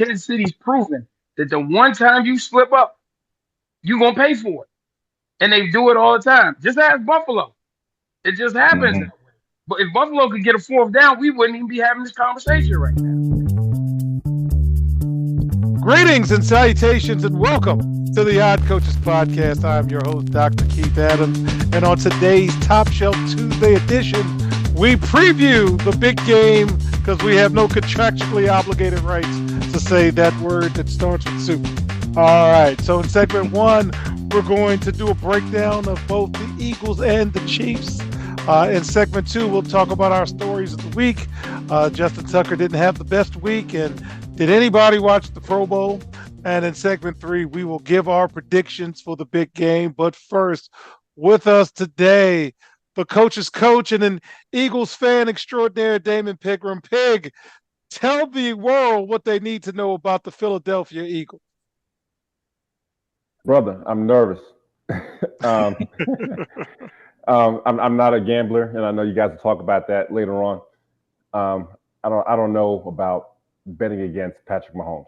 Kansas City's proven that the one time you slip up, you're gonna pay for it. And they do it all the time. Just ask Buffalo. It just happens that Hmm. way. But if Buffalo could get a fourth down, we wouldn't even be having this conversation right now. Greetings and salutations and welcome to the Odd Coaches Podcast. I'm your host, Dr. Keith Adams. And on today's Top Shelf Tuesday edition, we preview the big game because we have no contractually obligated rights to say that word that starts with soup. All right, so in segment one, we're going to do a breakdown of both the Eagles and the Chiefs. In segment two, we'll talk about our stories of the week. Justin Tucker didn't have the best week, and did anybody watch the Pro Bowl? And in segment three, we will give our predictions for the big game. But first, with us today, the coach's coach and an Eagles fan extraordinaire, Damon Pigram. Pig, tell the world what they need to know about the Philadelphia Eagles. Brother, I'm nervous. um, I'm not a gambler, and I know you guys will talk about that later on. I don't know about betting against Patrick Mahomes.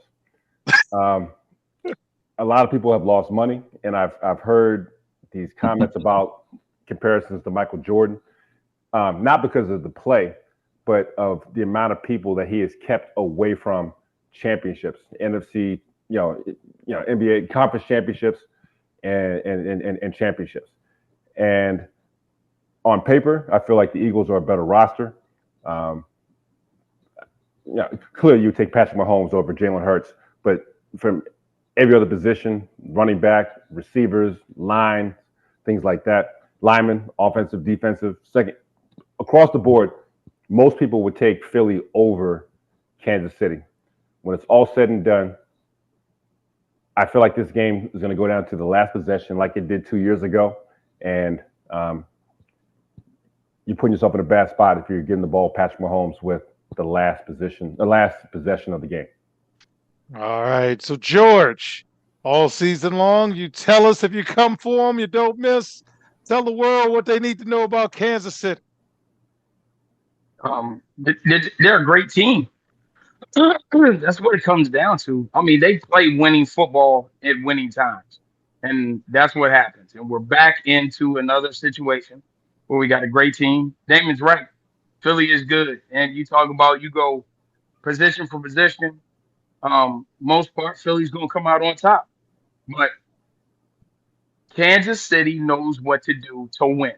A lot of people have lost money, and I've heard these comments about comparisons to Michael Jordan, not because of the play, but of the amount of people that he has kept away from championships, NFC, NBA conference championships, and championships. And on paper, I feel like the Eagles are a better roster. Clearly you take Patrick Mahomes over Jalen Hurts, but from every other position, running back, receivers, line, things like that, linemen, offensive, defensive, second, across the board, most people would take Philly over Kansas City. When it's all said and done, I feel like this game is going to go down to the last possession like it did 2 years ago. And you're putting yourself in a bad spot if you're getting the ball Patrick Mahomes with the last possession of the game. All right. So, George, all season long, you tell us if you come for them, you don't miss. Tell the world what they need to know about Kansas City. They're a great team. That's what it comes down to. I mean, they play winning football at winning times, and that's what happens. And we're back into another situation where we got a great team. Damon's right. Philly is good, and you talk about you go position for position. Most part, Philly's going to come out on top, but Kansas City knows what to do to win.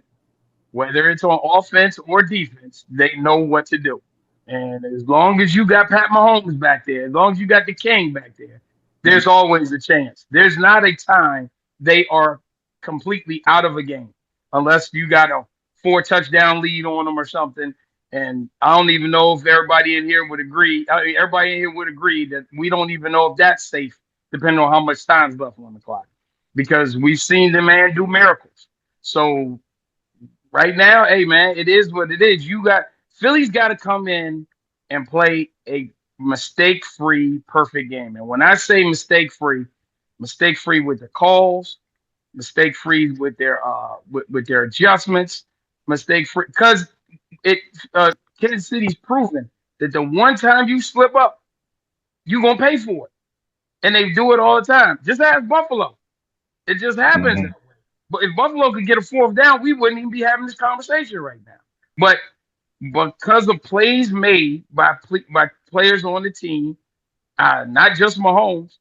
Whether it's on offense or defense, they know what to do. And as long as you got Pat Mahomes back there, as long as you got the King back there, there's always a chance. There's not a time they are completely out of a game unless you got a 4 touchdown lead on them or something. And I don't even know if everybody in here would agree. I mean, everybody in here would agree that we don't even know if that's safe, depending on how much time's left on the clock, because we've seen the man do miracles. So right now, hey man, it is what it is. Philly's got to come in and play a mistake-free, perfect game. And when I say mistake-free with the calls, mistake-free with their adjustments, mistake-free because it Kansas City's proven that the one time you slip up, you're gonna pay for it. And they do it all the time. Just ask Buffalo. It just happens that Mm-hmm. way. But if Buffalo could get a fourth down, we wouldn't even be having this conversation right now. But because of plays made by players on the team, not just Mahomes,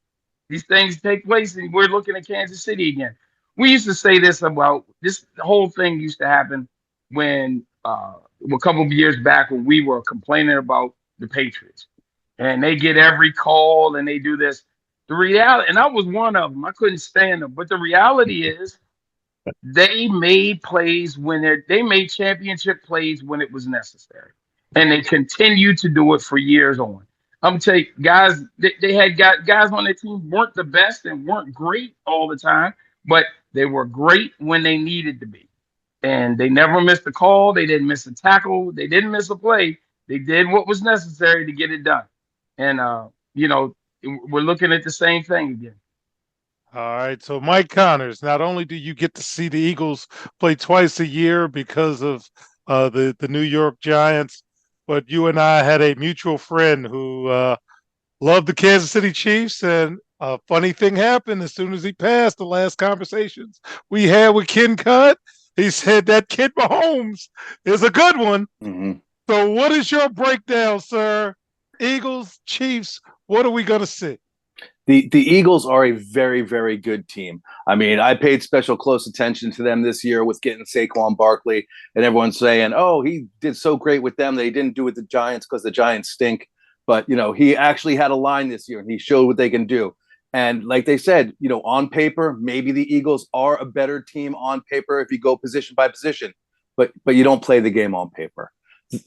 these things take place, and we're looking at Kansas City again. We used to say this about this whole thing used to happen when a couple of years back when we were complaining about the Patriots, and they get every call and they do this. The reality, and I was one of them. I couldn't stand them, but the reality is they made plays they made championship plays when it was necessary, and they continued to do it for years on. I'm gonna tell you, guys, they had guys on their team weren't the best and weren't great all the time, but they were great when they needed to be, and they never missed a call. They didn't miss a tackle. They didn't miss a play. They did what was necessary to get it done, and we're looking at the same thing again. All right. So, Mike Connors, not only do you get to see the Eagles play twice a year because of the New York Giants, but you and I had a mutual friend who love the Kansas City Chiefs, and a funny thing happened as soon as he passed. The last conversations we had with Ken Cutt, he said that kid Mahomes is a good one. Mm-hmm. So, what is your breakdown, sir? Eagles, Chiefs. What are we going to see? The Eagles are a very, very good team. I mean, I paid special close attention to them this year with getting Saquon Barkley, and everyone's saying, "Oh, he did so great with them. They didn't do it with the Giants because the Giants stink." But he actually had a line this year, and he showed what they can do. And like they said, on paper, maybe the Eagles are a better team on paper if you go position by position, but you don't play the game on paper.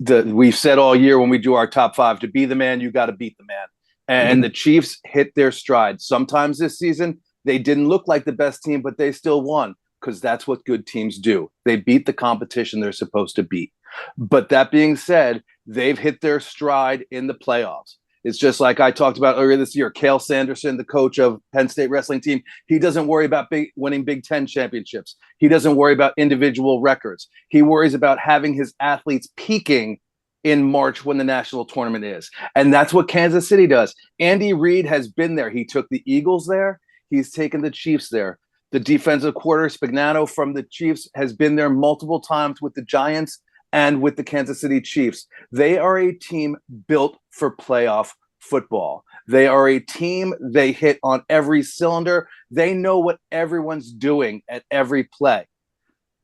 We've said all year when we do our top 5, to be the man, you got to beat the man. And the Chiefs hit their stride. Sometimes this season, they didn't look like the best team, but they still won, because that's what good teams do. They beat the competition they're supposed to beat. But that being said, they've hit their stride in the playoffs. It's just like I talked about earlier this year. Cale Sanderson, the coach of Penn State wrestling team, he doesn't worry about winning Big Ten championships. He doesn't worry about individual records. He worries about having his athletes peaking in March when the national tournament is. And that's what Kansas City does. Andy Reid has been there. He took the Eagles there. He's taken the Chiefs there. The defensive coordinator, Spagnano from the Chiefs, has been there multiple times with the Giants and with the Kansas City Chiefs. They are a team built for playoff football. They are a team, they hit on every cylinder. They know what everyone's doing at every play.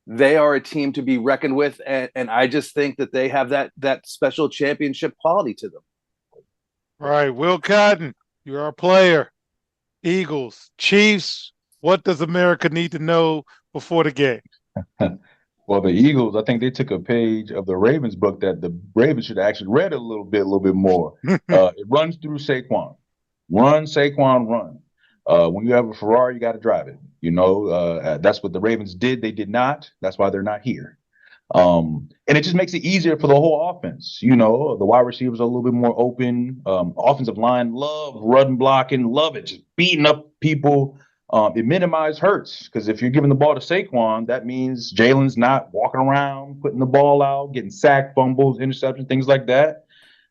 They are a team to be reckoned with, and I just think that they have that special championship quality to them. All right, Will Cotton, you're our player. Eagles, Chiefs, what does America need to know before the game? Well, the Eagles, I think they took a page of the Ravens book that the Ravens should have actually read a little bit more. It runs through Saquon. Run, Saquon, run. When you have a Ferrari, you got to drive it. That's what the Ravens did. They did not. That's why they're not here. And it just makes it easier for the whole offense. The wide receivers are a little bit more open. Offensive line, love run blocking, love it, just beating up people. It minimizes hurts, because if you're giving the ball to Saquon, that means Jalen's not walking around, putting the ball out, getting sacked, fumbles, interceptions, things like that.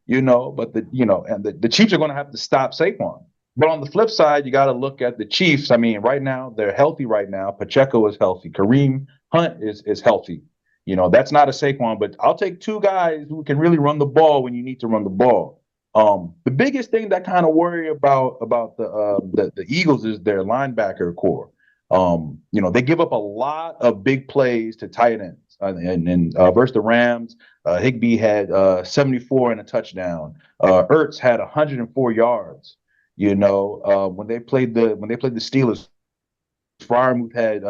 But the Chiefs are going to have to stop Saquon. But on the flip side, you got to look at the Chiefs. I mean, right now, they're healthy right now. Pacheco is healthy. Kareem Hunt is healthy. That's not a Saquon, but I'll take 2 guys who can really run the ball when you need to run the ball. The biggest thing that kind of worry about the Eagles is their linebacker core. They give up a lot of big plays to tight ends. And versus the Rams, Higbee had 74 and a touchdown. Ertz had 104 yards. When they played the Steelers, Freiermuth had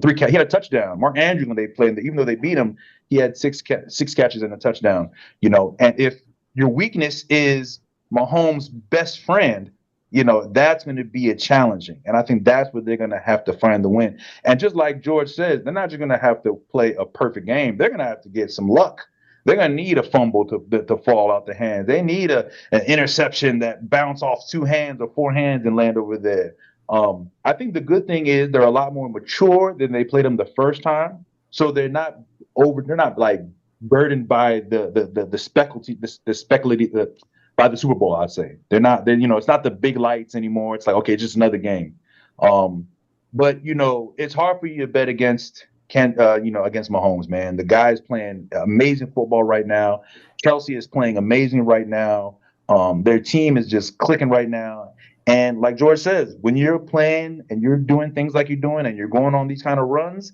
3 he had a touchdown. Mark Andrews, when they played, even though they beat him, he had 6 catches and a touchdown. And if your weakness is Mahomes' best friend, that's going to be challenging. And I think that's what they're going to have to find the win. And just like George says, they're not just going to have to play a perfect game. They're going to have to get some luck. They're going to need a fumble to fall out the hands. They need an interception that bounce off 2 hands or 4 hands and land over there. I think the good thing is they're a lot more mature than they played them the first time. So they're not like burdened by the speculative by the Super Bowl. I'd say it's not the big lights anymore. It's like, okay, just another game. But it's hard for you to bet against Mahomes, man. The guy's playing amazing football right now. Kelsey is playing amazing right now. Their team is just clicking right now. And like George says, when you're playing and you're doing things like you're doing and you're going on these kind of runs,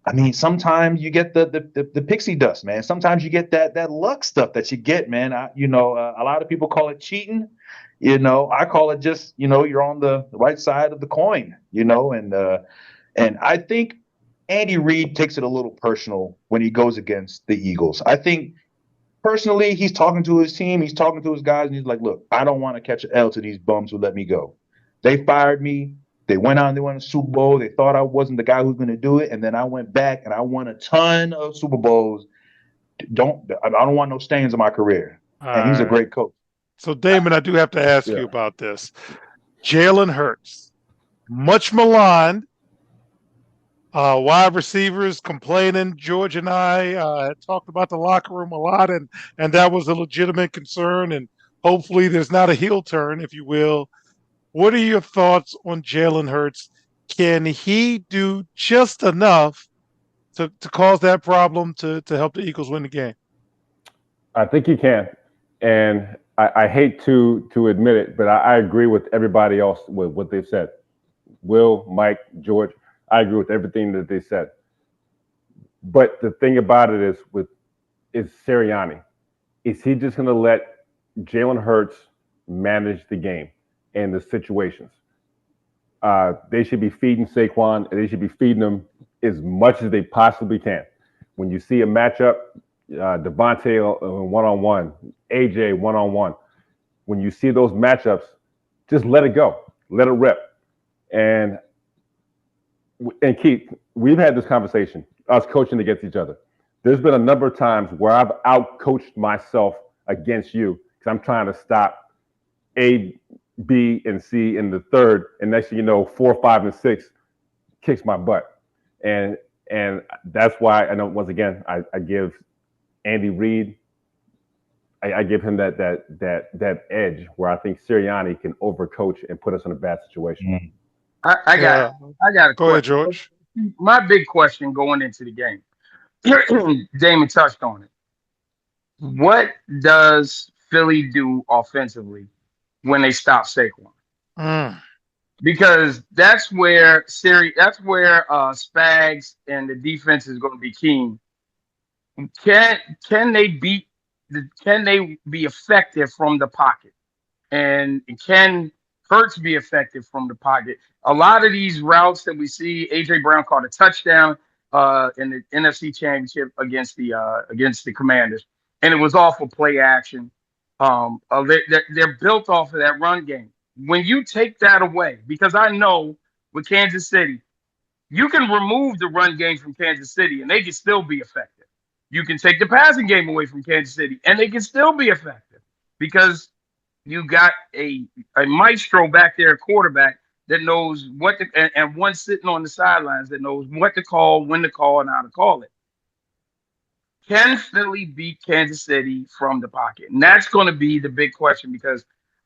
I mean, sometimes you get the pixie dust, man. Sometimes you get that luck stuff that you get, man. A lot of people call it cheating. I call it just, you're on the right side of the coin, and I think Andy Reid takes it a little personal when he goes against the Eagles. I think personally, he's talking to his team, he's talking to his guys, and he's like, look, I don't want to catch an L to these bums who let me go. They fired me. They went out and they won a Super Bowl. They thought I wasn't the guy who's going to do it. And then I went back and I won a ton of Super Bowls. I don't want no stains in my career. And he's a great coach. So, Damon, I do have to ask you about this. Jalen Hurts, much maligned. Wide receivers complaining. George and I talked about the locker room a lot, and that was a legitimate concern. And hopefully there's not a heel turn, if you will. What are your thoughts on Jalen Hurts? Can he do just enough to cause that problem to help the Eagles win the game? I think he can. And I hate to admit it, but I agree with everybody else with what they've said. Will, Mike, George, I agree with everything that they said. But the thing about it is Sirianni. Is he just going to let Jalen Hurts manage the game and the situations? They should be feeding Saquon, and they should be feeding him as much as they possibly can. When you see a matchup, Devontae one-on-one, AJ one-on-one, when you see those matchups, just let it go. Let it rip. And Keith, we've had this conversation, us coaching against each other. There's been a number of times where I've out-coached myself against you because I'm trying to stop A, B, and C in the third, and next thing you know, 4, 5, and 6 kicks my butt. And that's why I know, once again, I give Andy Reid, I give him that edge where I think Sirianni can overcoach and put us in a bad situation. I got a Go ahead, question. George. My big question going into the game, Damon touched on it. What does Philly do offensively when they stop Saquon? Because that's where Spags and the defense is going to be keen. Can they be effective from the pocket? And can Hurts be effective from the pocket? A lot of these routes that we see, AJ Brown caught a touchdown in the NFC Championship against the Commanders, and it was off of play action. They're built off of that run game. When you take that away, because I know with Kansas City, you can remove the run game from Kansas City and they can still be effective. You can take the passing game away from Kansas City and they can still be effective because you got a maestro back there, a quarterback that knows what to, and one sitting on the sidelines that knows what to call, when to call, and how to call it. Can Philly beat Kansas City from the pocket? And that's going to be the big question because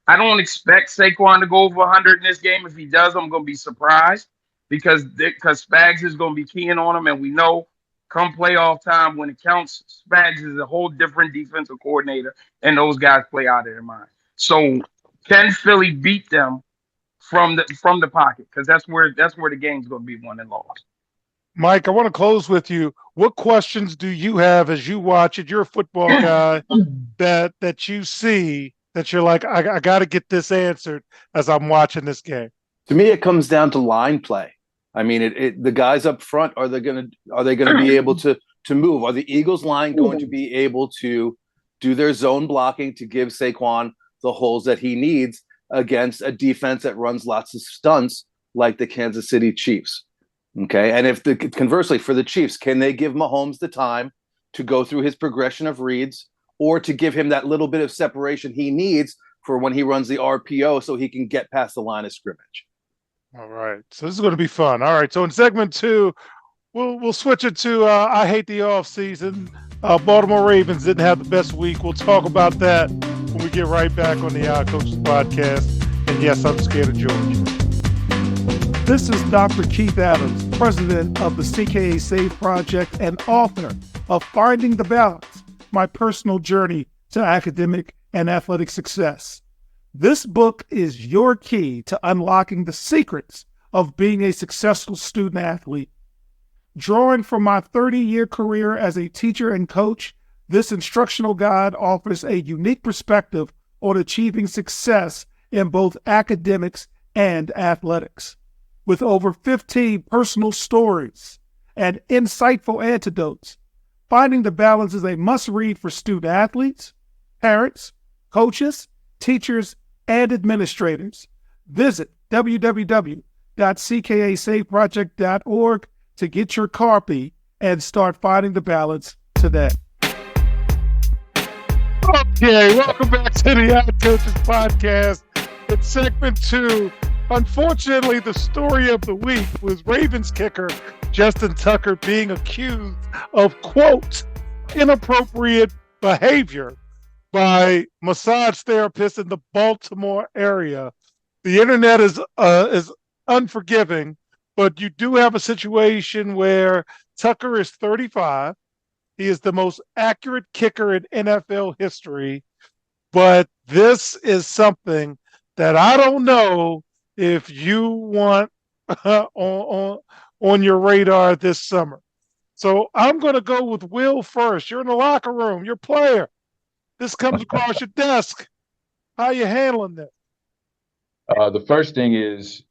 I don't expect Saquon to go over 100 in this game. If he does, I'm going to be surprised because Spags is going to be keying on him. And we know come playoff time, when it counts, Spags is a whole different defensive coordinator, and those guys play out of their mind. So can Philly beat them from the pocket? Because that's where the game's going to be won and lost. Mike, I want to close with you. What questions do you have as you watch it? You're a football guy that you see that you're like, I got to get this answered as I'm watching this game. To me, it comes down to line play. I mean, the guys up front, are they going to be able to move? Are the Eagles line going to be able to do their zone blocking to give Saquon the holes that he needs against a defense that runs lots of stunts like the Kansas City Chiefs? Okay, and conversely for the Chiefs, can they give Mahomes the time to go through his progression of reads, or to give him that little bit of separation he needs for when he runs the RPO so he can get past the line of scrimmage? All right, so this is going to be fun. All right, so in segment 2, we'll switch it to I hate the offseason. Baltimore Ravens didn't have the best week. We'll talk about that when we get right back on the Odd Coaches podcast. And yes, I'm scared of George. This is Dr. Keith Adams, president of the CKA Save Project and author of Finding the Balance, my personal journey to academic and athletic success. This book is your key to unlocking the secrets of being a successful student athlete. Drawing from my 30-year career as a teacher and coach, this instructional guide offers a unique perspective on achieving success in both academics and athletics. With over 15 personal stories and insightful antidotes, Finding the Balance is a must-read for student athletes, parents, coaches, teachers, and administrators. Visit www.ckasaveproject.org to get your copy and start finding the balance today. Okay, welcome back to the Odd Coaches podcast. It's segment 2. Unfortunately, the story of the week was Ravens kicker Justin Tucker being accused of, quote, inappropriate behavior by massage therapists in the Baltimore area. The internet is unforgiving, but you do have a situation where Tucker is 35. He is the most accurate kicker in NFL history, but this is something that I don't know if you want on your radar this summer. So I'm going to go with Will first. You're in the locker room. You're a player. This comes across your desk. How you handling this? The first thing is,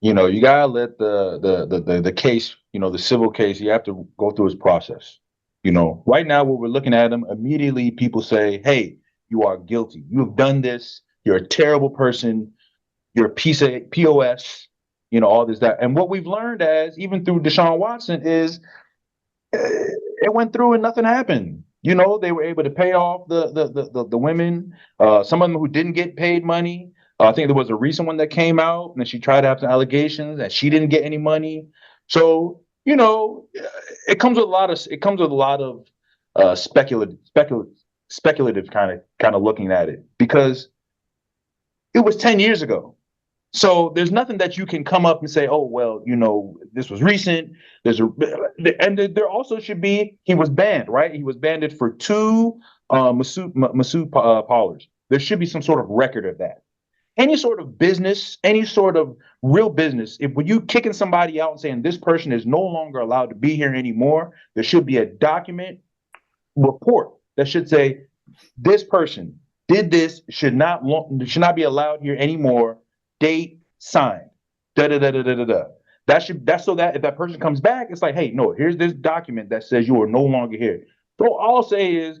you gotta let the case, the civil case, you have to go through its process. Right now, what we're looking at him, immediately people say, hey, you are guilty. You have done this. You're a terrible person. You're a piece of POS, all this, that. And what we've learned even through Deshaun Watson is it went through and nothing happened. They were able to pay off the women, some of them who didn't get paid money. I think there was a recent one that came out and then she tried to have some allegations that she didn't get any money. So, it comes with a lot of speculative kind of looking at it, because it was 10 years ago. So there's nothing that you can come up and say, oh, well, this was recent. There also should be, he was banned, right? He was banned for 2 Masood Pollars. There should be some sort of record of that. Any sort of business, any sort of real business, when you kicking somebody out and saying this person is no longer allowed to be here anymore, there should be a document report that should say this person did this, should not be allowed here anymore. Date, signed. Da da da da da da. That's so that if that person comes back, it's like, hey, no, here's this document that says you are no longer here. So all I'll say is,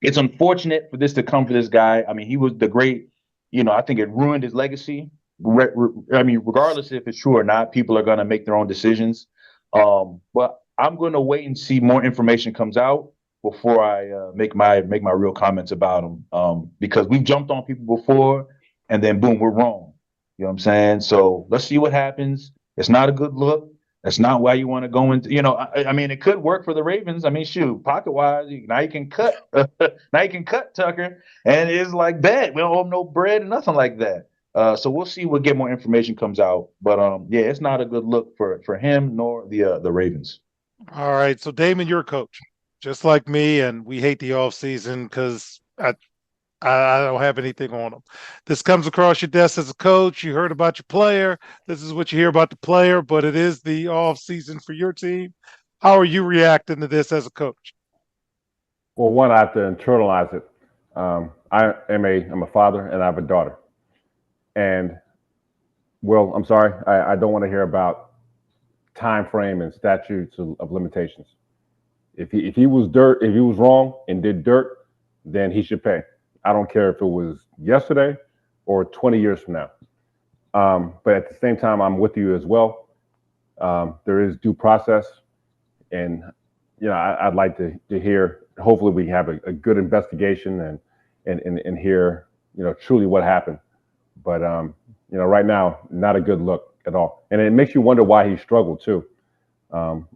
it's unfortunate for this to come for this guy. I mean, he was the great. I think it ruined his legacy. Regardless if it's true or not, people are going to make their own decisions. But I'm going to wait and see more information comes out before I make my real comments about him. Because we've jumped on people before, and then boom, we're wrong. You know what I'm saying? So let's see what happens. It's not a good look. That's not why you want to go into. It could work for the Ravens. Shoot, pocket wise, now you can cut. Now you can cut Tucker, and it's like that. We don't owe him no bread and nothing like that. So we'll see. We'll get more information comes out. But it's not a good look for him nor the Ravens. All right. So Damon, you're a coach, just like me, and we hate the offseason because I don't have anything on them. This comes across your desk as a coach. You heard about your player. This is what you hear about the player, but it is the off season for your team. How are you reacting to this as a coach? Well, one, I have to internalize it. I'm a father and I have a daughter. And, well, I'm sorry, I don't want to hear about time frame and statutes of limitations. If he was wrong and did dirt, then he should pay. I don't care if it was yesterday or 20 years from now. But at the same time, I'm with you as well. There is due process. And, I'd like to hear, hopefully we have a good investigation and hear, truly what happened. But, right now, not a good look at all. And it makes you wonder why he struggled too on,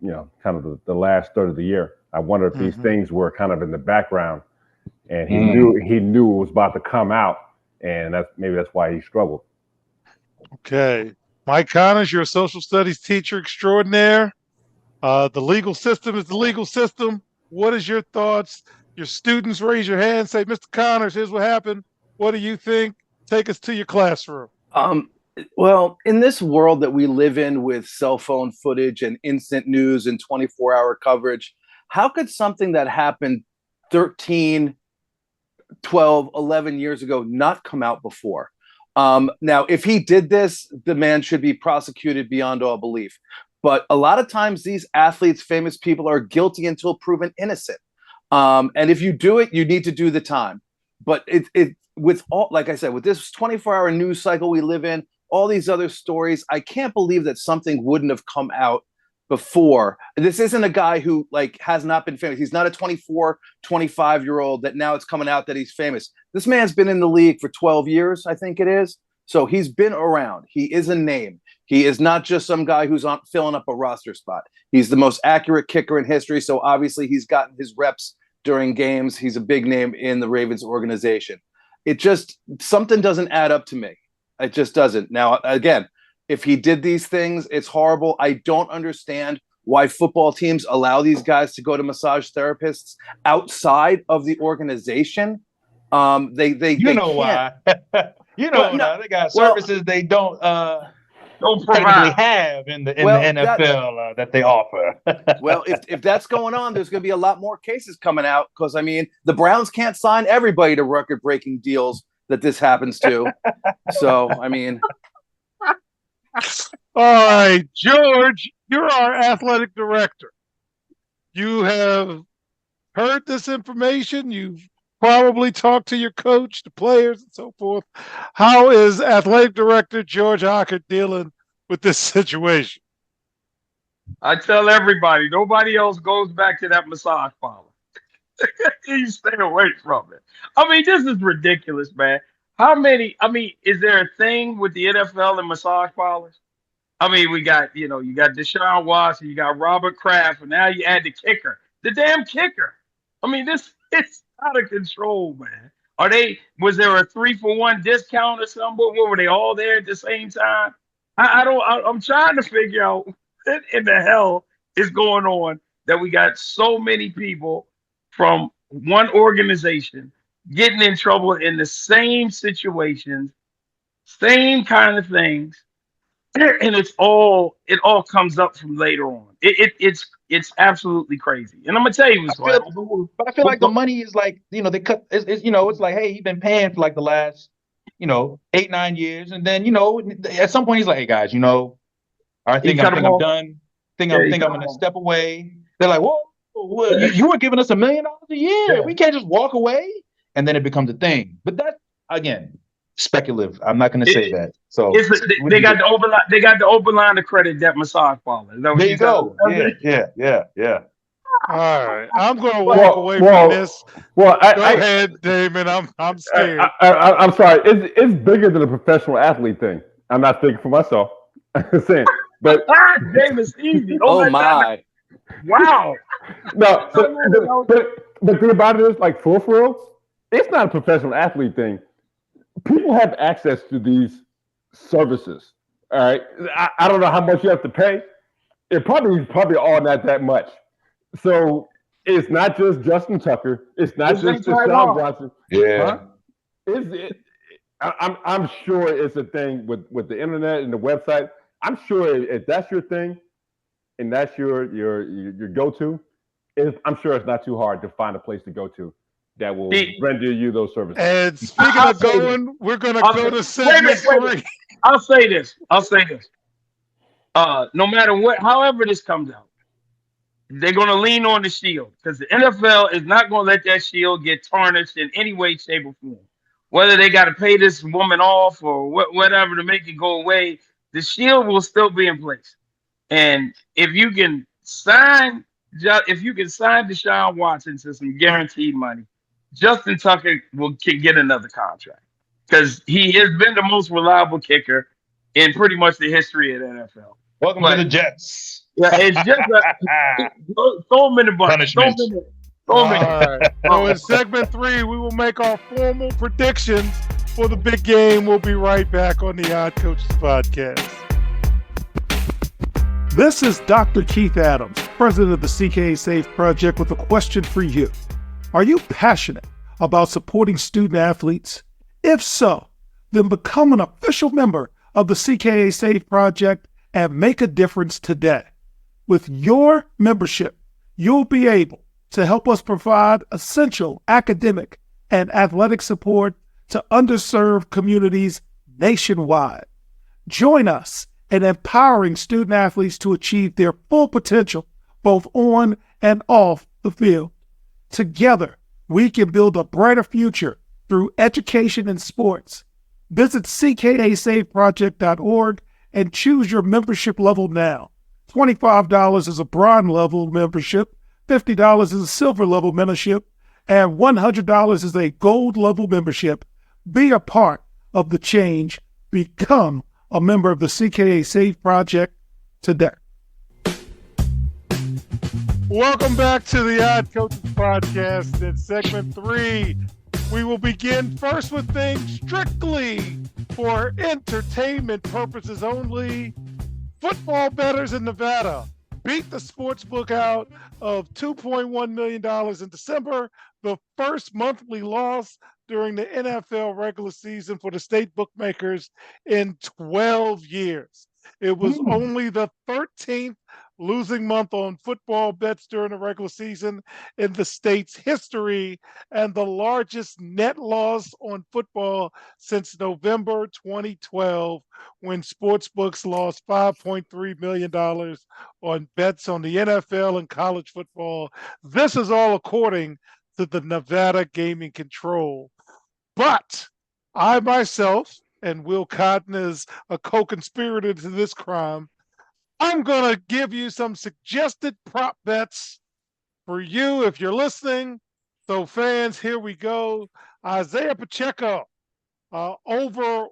kind of the last third of the year. I wonder if these things were kind of in the background. And he knew it was about to come out, and that's why he struggled. Okay, Mike Connors, you're a social studies teacher extraordinaire. The legal system is the legal system. What is your thoughts? Your students, raise your hand. Say, Mr. Connors, here's what happened. What do you think? Take us to your classroom. Well, in this world that we live in with cell phone footage and instant news and 24-hour coverage, how could something that happened 13, 12, 11 years ago not come out before? Now, if he did this, the man should be prosecuted beyond all belief. But a lot of times these athletes, famous people, are guilty until proven innocent. And if you do it, you need to do the time. But with all, like I said, with this 24-hour news cycle we live in, all these other stories, I can't believe that something wouldn't have come out before. This isn't a guy who has not been famous. He's not a 24, 25-year-old that now it's coming out that he's famous. This man's been in the league for 12 years, I think it is. So he's been around. He is a name. He is not just some guy who's filling up a roster spot. He's the most accurate kicker in history. So obviously he's gotten his reps during games. He's a big name in the Ravens organization. It just, something doesn't add up to me. It just doesn't. Now, again, if he did these things, it's horrible. I don't understand why football teams allow these guys to go to massage therapists outside of the organization. They You know why? You know, Well, no, they got well- services they don't Don't technically provide. have in the Well, NFL that they offer. Well, if that's going on, there's going to be a lot more cases coming out because, I mean, the Browns can't sign everybody to record-breaking deals that this happens to. So, I mean, All right, George, you're our athletic director. You have heard this information. You've probably talked to your coach, the players, and so forth. How is athletic director George Hockert dealing with this situation? I tell everybody, nobody else goes back to that massage parlor. You stay away from it. I mean, this is ridiculous, man. Is there a thing with the NFL and massage parlors? I mean, we got, you got Deshaun Watson, you got Robert Kraft, and now you add the kicker. The damn kicker. I mean, it's out of control, man. Was there a 3-for-1 discount or something? Were they all there at the same time? I'm trying to figure out what in the hell is going on that we got so many people from one organization getting in trouble in the same situations, same kind of things, and it all comes up from later on. It's absolutely crazy. And I'm gonna tell you, But I feel like the money is like, they cut. It's like, hey, he's been paying for like the last, 8-9 years, and then at some point he's like, hey guys, I think I'm done. I'm gonna step away. They're like, whoa, you were giving us $1 million a year. Yeah. We can't just walk away. And then it becomes a thing. But that's, again, speculative. I'm not gonna say that. So they got the open line of credit that massage parlor. there you go. Yeah. All right, I'm going to walk away from this. Well, Go ahead, Damon. I'm scared. I'm sorry. It's bigger than a professional athlete thing. I'm not speaking for myself. I'm saying, but Davis easy. oh my. Wow. no. But the thing about it is, like, for real, it's not a professional athlete thing. People have access to these services. All right. I don't know how much you have to pay. It probably all not that much. So it's not just Justin Tucker. It's not just Deshaun Watson. Yeah. I'm sure it's a thing with the internet and the website. I'm sure if that's your thing and that's your go-to, I'm sure it's not too hard to find a place to go to that will render you those services. And speaking of going, we're going to go to segment 3. I'll say this. No matter however this comes out, they're going to lean on the shield because the NFL is not going to let that shield get tarnished in any way, shape, or form. Whether they got to pay this woman off or whatever to make it go away, the shield will still be in place. And if you can sign Deshaun Watson to some guaranteed money, Justin Tucker can get another contract because he has been the most reliable kicker in pretty much the history of the NFL. Welcome to the Jets. Yeah, it's just throw him in the bucket. Punishment. All right. So in segment 3, we will make our formal predictions for the big game. We'll be right back on the Odd Coaches Podcast. This is Dr. Keith Adams, president of the CKA Safe Project, with a question for you. Are you passionate about supporting student athletes? If so, then become an official member of the CKA Safe Project and make a difference today. With your membership, you'll be able to help us provide essential academic and athletic support to underserved communities nationwide. Join us in empowering student athletes to achieve their full potential, both on and off the field. Together, we can build a brighter future through education and sports. Visit CKASafeProject.org and choose your membership level now. $25 is a bronze level membership, $50 is a silver level membership, and $100 is a gold level membership. Be a part of the change. Become a member of the CKA Safe Project today. Welcome back to the Odd Coaches Podcast. In segment 3, we will begin first with things strictly for entertainment purposes only. Football bettors in Nevada beat the sportsbook out of $2.1 million in December, the first monthly loss during the NFL regular season for the state bookmakers in 12 years. It was only the 13th losing month on football bets during the regular season in the state's history, and the largest net loss on football since November 2012, when sportsbooks lost $5.3 million on bets on the NFL and college football. This is all according to the Nevada Gaming Control. But I myself, and Will Cotton is a co-conspirator to this crime, I'm going to give you some suggested prop bets for you if you're listening. So fans, here we go. Isaiah Pacheco, over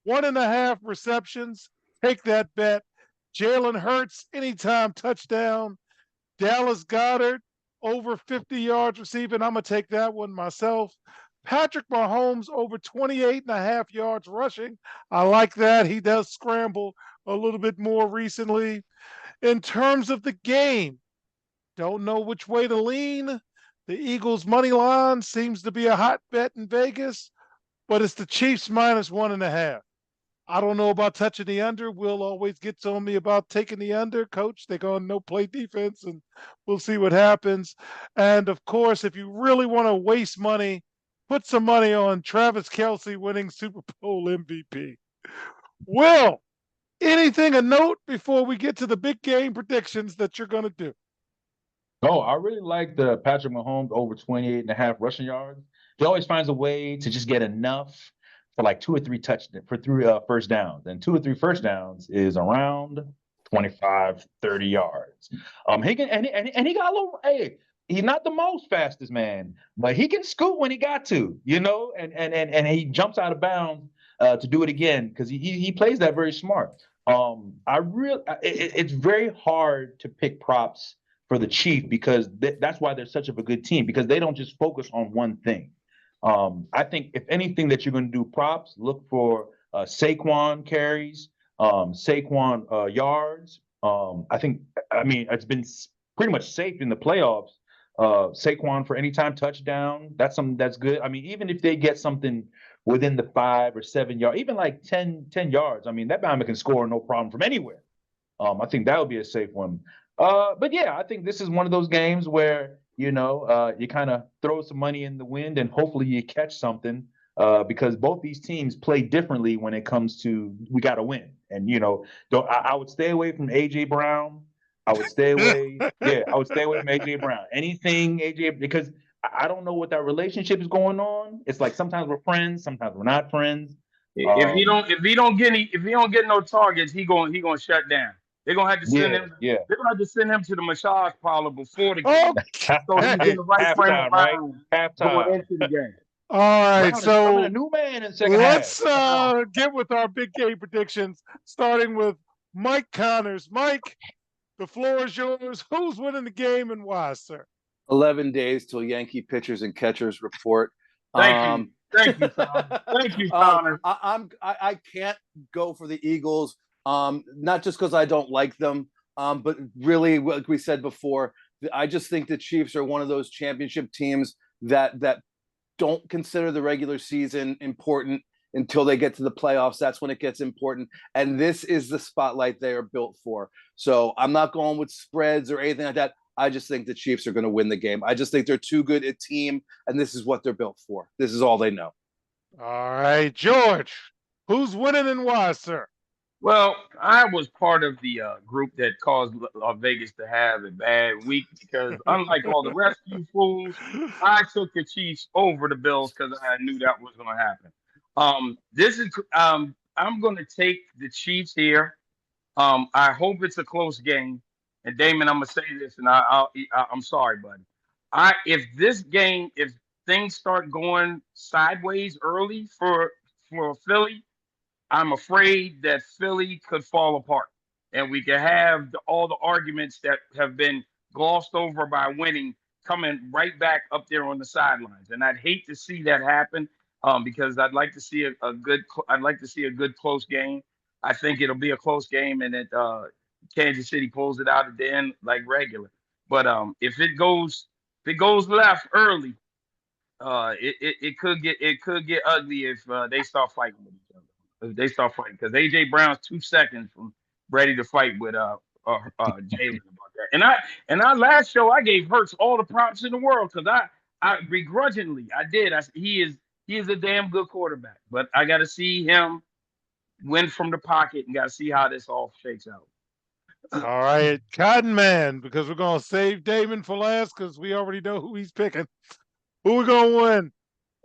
1.5 receptions. Take that bet. Jalen Hurts, anytime touchdown. Dallas Goedert, over 50 yards receiving. I'm going to take that one myself. Patrick Mahomes, over 28.5 yards rushing. I like that. He does scramble a little bit more recently. In terms of the game, don't know which way to lean. The Eagles' money line seems to be a hot bet in Vegas, but it's the Chiefs -1.5. I don't know about touching the under. Will always gets on me about taking the under. Coach, they're going no play defense, and we'll see what happens. And of course, if you really want to waste money, put some money on Travis Kelce winning Super Bowl MVP. Will, anything a note before we get to the big game predictions that you're going to do? Oh, I really like the Patrick Mahomes over 28.5 rushing yards. He always finds a way to just get enough for like 2 or 3 first downs. And 2 or 3 first downs is around 25, 30 yards. He can and he got a little, hey, he's not the most fastest man, but he can scoot when he got to, and he jumps out of bounds to do it again, because he plays that very smart. It's very hard to pick props for the Chiefs, because that's why they're such of a good team, because they don't just focus on one thing. I think if anything that you're going to do props, look for Saquon carries, Saquon yards. I mean, it's been pretty much safe in the playoffs. Saquon for anytime touchdown, that's something that's good. I mean, even if they get something within the 5 or 7 yards, even like 10 yards, I mean, that Bama can score no problem from anywhere. I think that would be a safe one. But yeah, I think this is one of those games where, you kind of throw some money in the wind and hopefully you catch something, because both these teams play differently when it comes to, we got to win. And, I would stay away from A.J. Brown. I would stay away. I would stay away from A.J. Brown. Anything A.J., because I don't know what that relationship is going on. It's like sometimes we're friends, sometimes we're not friends. If he don't get no targets, he gonna shut down. They're gonna have to send him. Yeah. They're gonna have to send him to the massage parlor before the game, Okay. so he's in the right frame of Halftime, mind right? going Halftime. into the game. All right, Brown is so becoming a new man in second let's half. get with our big game predictions, starting with Mike Connors. Mike, the floor is yours. Who's winning the game and why, sir? 11 days till Yankee pitchers and catchers report. Thank you, Connor. Thank you, Connor. I can't go for the Eagles, not just because I don't like them, but really, like we said before, I just think the Chiefs are one of those championship teams that don't consider the regular season important until they get to the playoffs. That's when it gets important. And this is the spotlight they are built for. So I'm not going with spreads or anything like that. I just think the Chiefs are going to win the game. I just think they're too good a team, and this is what they're built for. This is all they know. All right, George, who's winning and why, sir? Well, I was part of the group that caused Vegas to have a bad week, because unlike all the rest of you fools, I took the Chiefs over the Bills because I knew that was going to happen. I'm going to take the Chiefs here. I hope it's a close game. And Damon, I'm going to say this, and I'm sorry, buddy. If things start going sideways early for Philly, I'm afraid that Philly could fall apart, and we could have all the arguments that have been glossed over by winning, coming right back up there on the sidelines. And I'd hate to see that happen because I'd like to see I'd like to see a good close game. I think it'll be a close game, and that Kansas City pulls it out at the end like regular. But if it goes left early, it could get ugly if they start fighting with each other. If they start fighting, because AJ Brown's 2 seconds from ready to fight with Jalen about that. And our last show I gave Hurts all the props in the world because I begrudgingly I did. He is a damn good quarterback, but I got to see him win from the pocket and got to see how this all shakes out. All right, Cotton Man, because we're gonna save Damon for last because we already know who he's picking. Who we gonna win?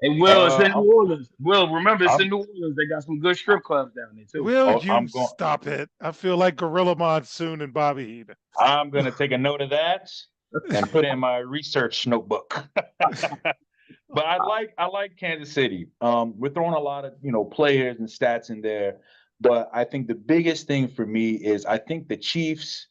And Will, it's in New Orleans. Will, remember it's in New Orleans. They got some good strip clubs down there too. Will you stop it? I feel like Gorilla Monsoon and Bobby Heenan. I'm gonna take a note of that and put in my research notebook. But I like Kansas City. We're throwing a lot of players and stats in there, but I think the biggest thing for me is I think the Chiefs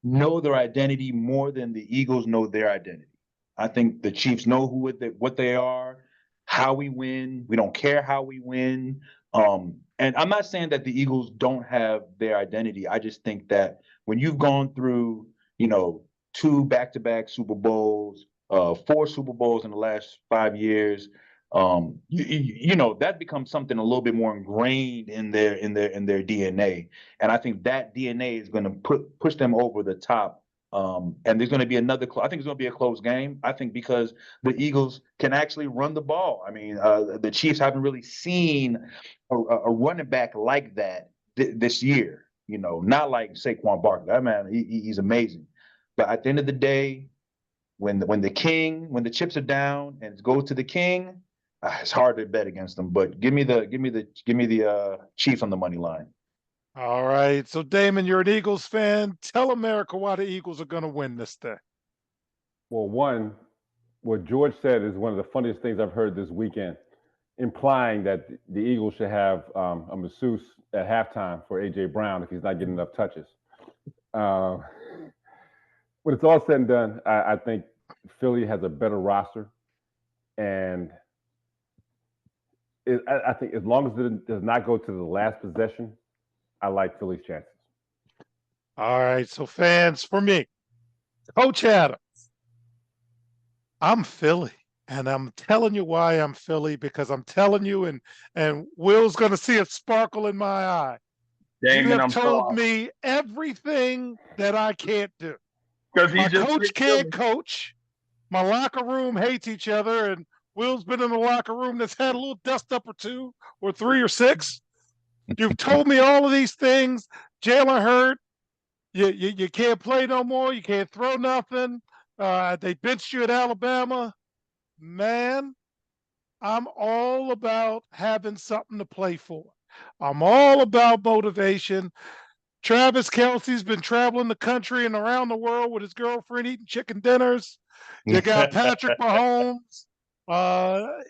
know their identity more than the Eagles know their identity. I think the Chiefs know what they are, how we win. We don't care how we win. And I'm not saying that the Eagles don't have their identity. I just think that when you've gone through, 2 back-to-back Super Bowls, 4 Super Bowls in the last 5 years, that becomes something a little bit more ingrained in their DNA. And I think that DNA is going to push them over the top. And there's going to be I think it's going to be a close game. I think because the Eagles can actually run the ball. I mean, the Chiefs haven't really seen a running back like that this year. Not like Saquon Barkley. That man, he's amazing. But at the end of the day, when the chips are down and it goes to the king, it's hard to bet against them. But give me the Chiefs on the money line. All right. So, Damon, you're an Eagles fan. Tell America why the Eagles are going to win this day. Well, one, what George said is one of the funniest things I've heard this weekend, implying that the Eagles should have a masseuse at halftime for A.J. Brown if he's not getting enough touches. When it's all said and done, I think Philly has a better roster. And I think as long as it does not go to the last possession, I like Philly's chances. All right, so fans, for me, Coach Adams, I'm Philly, and I'm telling you why I'm Philly, because I'm telling you, and Will's going to see a sparkle in my eye. Damon, you have told me everything that I can't do. My coach can't coach. My locker room hates each other, and Will's been in the locker room that's had a little dust up or 2 or 3 or 6. You've told me all of these things. Jalen Hurts, you can't play no more. You can't throw nothing. They benched you at Alabama. Man, I'm all about having something to play for. I'm all about motivation. Travis Kelce's been traveling the country and around the world with his girlfriend eating chicken dinners. You got Patrick Mahomes.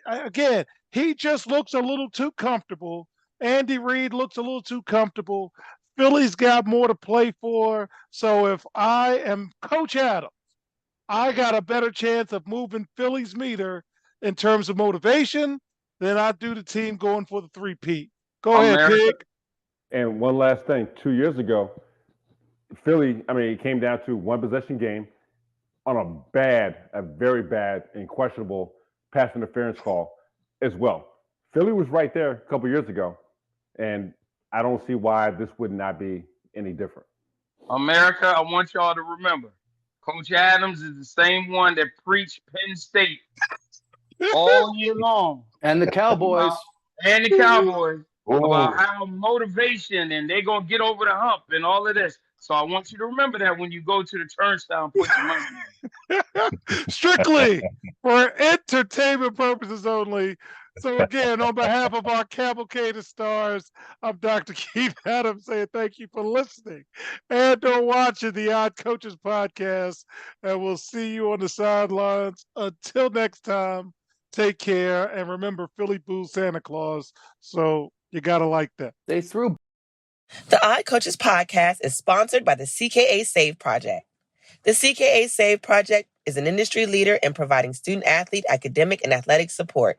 Again, he just looks a little too comfortable. Andy Reid looks a little too comfortable. Philly's got more to play for. So if I am Coach Adams, I got a better chance of moving Philly's meter in terms of motivation than I do the team going for the 3-peat. Go ahead, Pig. And one last thing. 2 years ago, Philly, it came down to one possession game on a very bad and questionable pass interference call as well. Philly was right there a couple years ago, and I don't see why this would not be any different. America, I want y'all to remember, Coach Adams is the same one that preached Penn State all year long. And the Cowboys. About how motivation and they're going to get over the hump and all of this. So I want you to remember that when you go to the turnstile and put your money in. Strictly for entertainment purposes only. So again, on behalf of our cavalcade of stars, I'm Dr. Keith Adams saying thank you for listening and or watching the Odd Coaches podcast. And we'll see you on the sidelines. Until next time, take care. And remember, Philly boos Santa Claus. So you got to like that. They threw. The Odd Coaches podcast is sponsored by the CKA Save Project. The CKA SAVE Project is an industry leader in providing student-athlete academic and athletic support.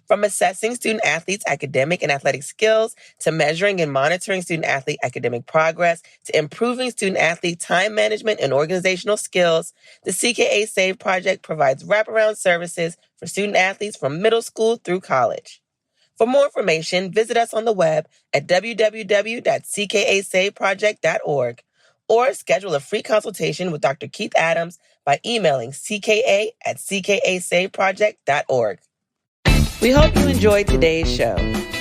From assessing student-athletes' academic and athletic skills, to measuring and monitoring student-athlete academic progress, to improving student-athlete time management and organizational skills, the CKA SAVE Project provides wraparound services for student-athletes from middle school through college. For more information, visit us on the web at www.ckasaveproject.org or schedule a free consultation with Dr. Keith Adams by emailing cka@ckasaveproject.org. We hope you enjoyed today's show.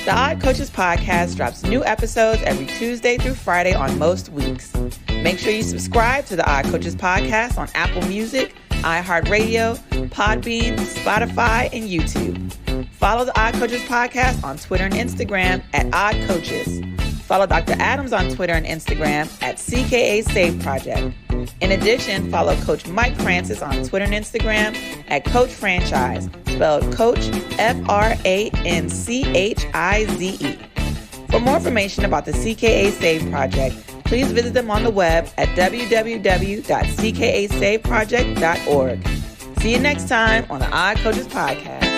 The Odd Coaches Podcast drops new episodes every Tuesday through Friday on most weeks. Make sure you subscribe to the Odd Coaches Podcast on Apple Music, iHeartRadio, Podbean, Spotify, and YouTube. Follow the Odd Coaches Podcast on Twitter and Instagram at Odd Coaches. Follow Dr. Adams on Twitter and Instagram at CKA SAVE Project. In addition, follow Coach Mike Francis on Twitter and Instagram at Coach Franchise, spelled Coach Franchize. For more information about the CKA SAVE Project, please visit them on the web at www.ckasaveproject.org. See you next time on the Odd Coaches Podcast.